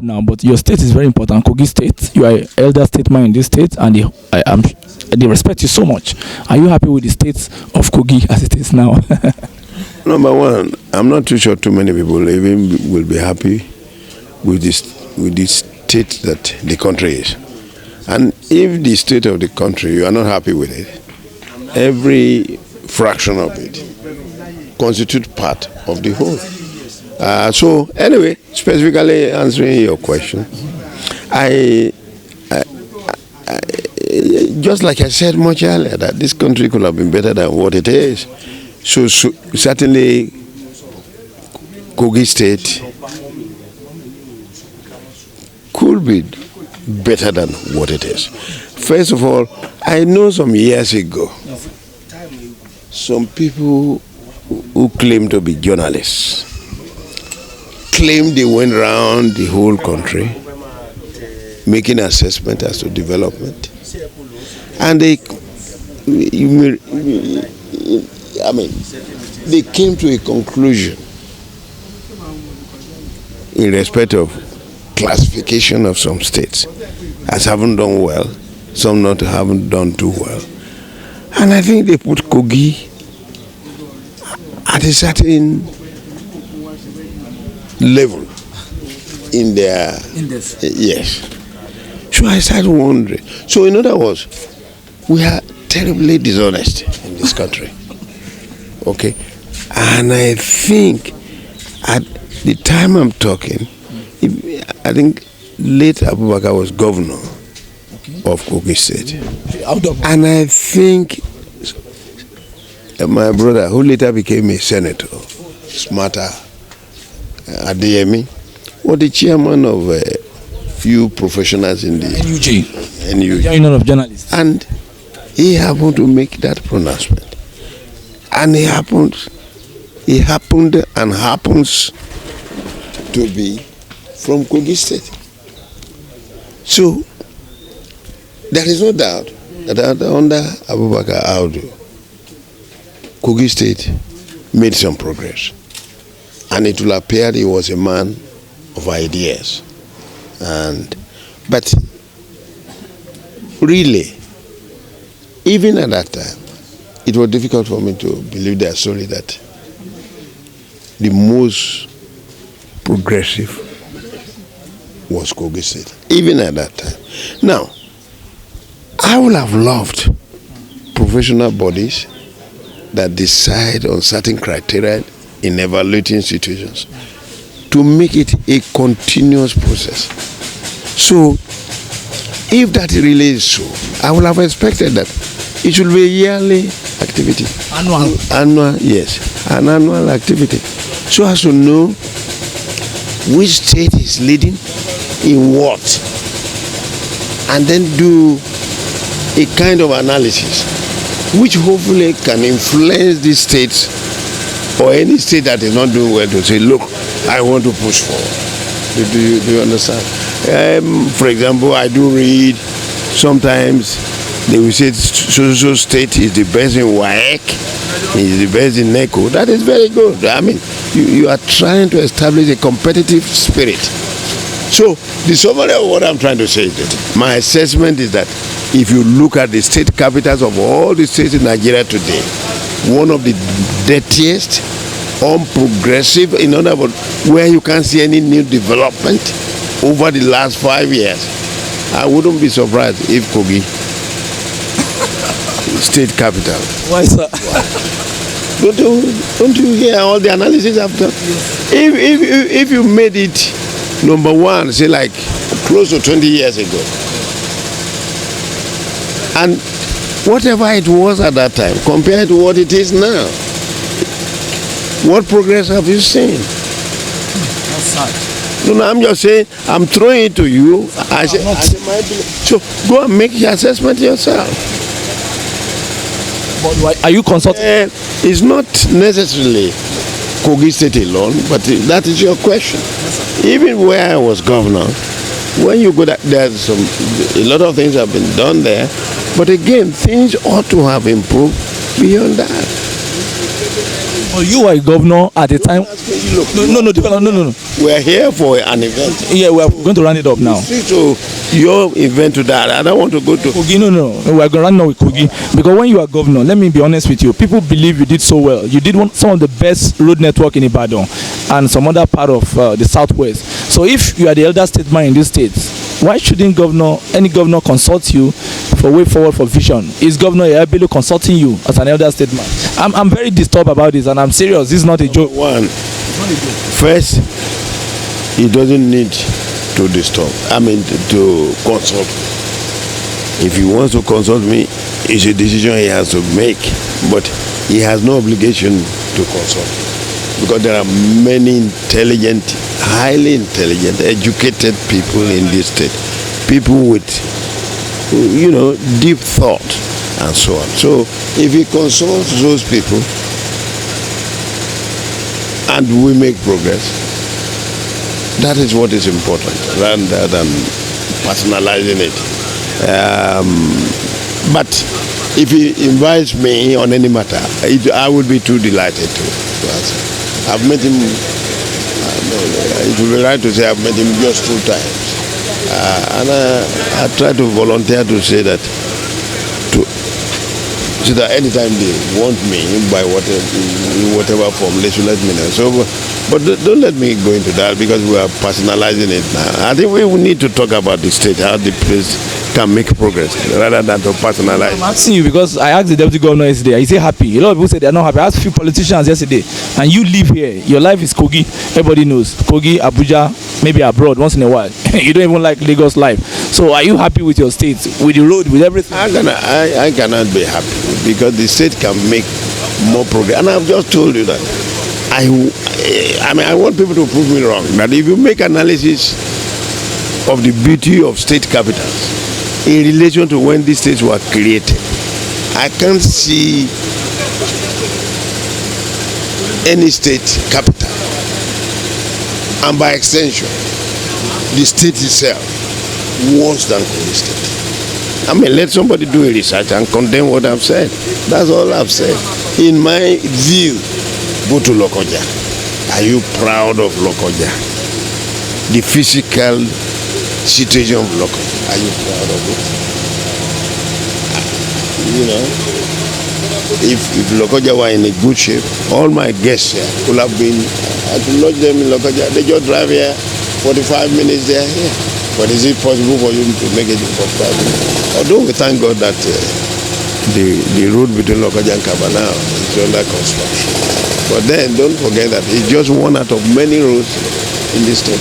up now, but your state is very important. Kogi State, you are an elder statesman in this state, and they respect you so much. Are you happy with the state of Kogi as it is now? Number one, I'm not too sure too many people even will be happy with this state that the country is. And if the state of the country, you are not happy with it, every fraction of it constitutes part of the whole. So anyway, specifically answering your question, I just like I said much earlier, that this country could have been better than what it is. So certainly Kogi State could be better than what it is. First of all, I know some years ago, some people who claim to be journalists claimed they went around the whole country making assessment as to development, and they came to a conclusion in respect of classification of some states as haven't done well, some not haven't done too well, and I think they put Kogi at a certain level in their yes. So I started wondering. So in other words, we are terribly dishonest in this country. Okay, and I think at the time I'm talking, I think late Abubakar was governor of Kogi State, and I think my brother, who later became a senator, smarter, Adeyemi, was the chairman of a few professionals in the NUJ, Union of Journalists, and he happened to make that pronouncement, and he happened and happens to be from Kogi State. So there is no doubt that under Abubakar Audu, Kogi State made some progress, and it will appear he was a man of ideas. But really, even at that time, it was difficult for me to believe their story that the most progressive was Kogi State, even at that time. Now, I would have loved professional bodies that decide on certain criteria in evaluating situations to make it a continuous process. So, if that really is so, I would have expected that it should be a yearly activity. Annual, yes, an annual activity. So as to know which state is leading in what, and then do a kind of analysis which hopefully can influence these states or any state that is not doing well to say, look, I want to push forward. Do you understand? For example, I do read sometimes they will say so state is the best in WAEC, is the best in NECO. That is very good. I mean, you are trying to establish a competitive spirit. So the summary of what I'm trying to say is that my assessment is that if you look at the state capitals of all the states in Nigeria today, one of the dirtiest, unprogressive, in other words, where you can't see any new development over the last 5 years. I wouldn't be surprised if Kogi state capital. Why, sir? Don't you hear all the analysis I've done? If you made it number one, say like close to 20 years ago, and whatever it was at that time compared to what it is now, what progress have you seen? That's sad. No, I'm just saying, I'm throwing it to you. So go and make your assessment yourself. But are you consulting? It's not necessarily Kogi State alone, but that is your question. Yes, even where I was governor, when you go, there's a lot of things have been done there, but again, things ought to have improved beyond that. But you were a governor at the time. No. We are here for an event. Yeah, we are going to round it up now. So your event to that, I don't want to go to Kogi, no. We are going to run now with Kogi because when you are governor, let me be honest with you, people believe you did so well. You did some of the best road network in Ibadan and some other part of the southwest. So if you are the elder statesman in this state, why shouldn't any governor consult you for way forward for vision? Is Governor Iyah-Gbede consulting you as an elder statesman? I'm very disturbed about this, and I'm serious. This is not a joke. First, he doesn't need to to consult. If he wants to consult me, it's a decision he has to make, but he has no obligation to consult because there are many intelligent, highly intelligent, educated people in this state, people with, deep thought and so on. So if he consults those people and we make progress, that is what is important rather than personalizing it. But if he invites me on any matter, I would be too delighted to answer. I've met him, it would be right to say I've met him just 2 times. And I try to volunteer to say that anytime they want me by whatever form, they should let me know. So, but don't let me go into that because we are personalizing it now. I think we need to talk about the state, how the place can make progress rather than to personalize. I'm asking you because I asked the deputy governor yesterday. He said happy. A lot of people say they are not happy. I asked a few politicians yesterday, and you live here. Your life is Kogi. Everybody knows Kogi, Abuja, maybe abroad once in a while. You don't even like Lagos life. So are you happy with your state, with the road, with everything? I cannot be happy because the state can make more progress. And I've just told you that I want people to prove me wrong. That if you make analysis of the beauty of state capitals in relation to when these states were created, I can't see any state capital, and by extension, the state itself worse than Kogi State. Let somebody do a research and condemn what I've said. That's all I've said. In my view, go to Lokoja. Are you proud of Lokoja? The physical situation of Lokoja. Are you proud of it? If Lokoja were in a good shape, all my guests here could have been, I could lodge them in Lokoja. They just drive here, 45 minutes they are here. But is it possible for you to make it in 45 minutes? Although we thank God that the road between Lokoja and Kabana is under construction. But then don't forget that it's just one out of many roads in this state.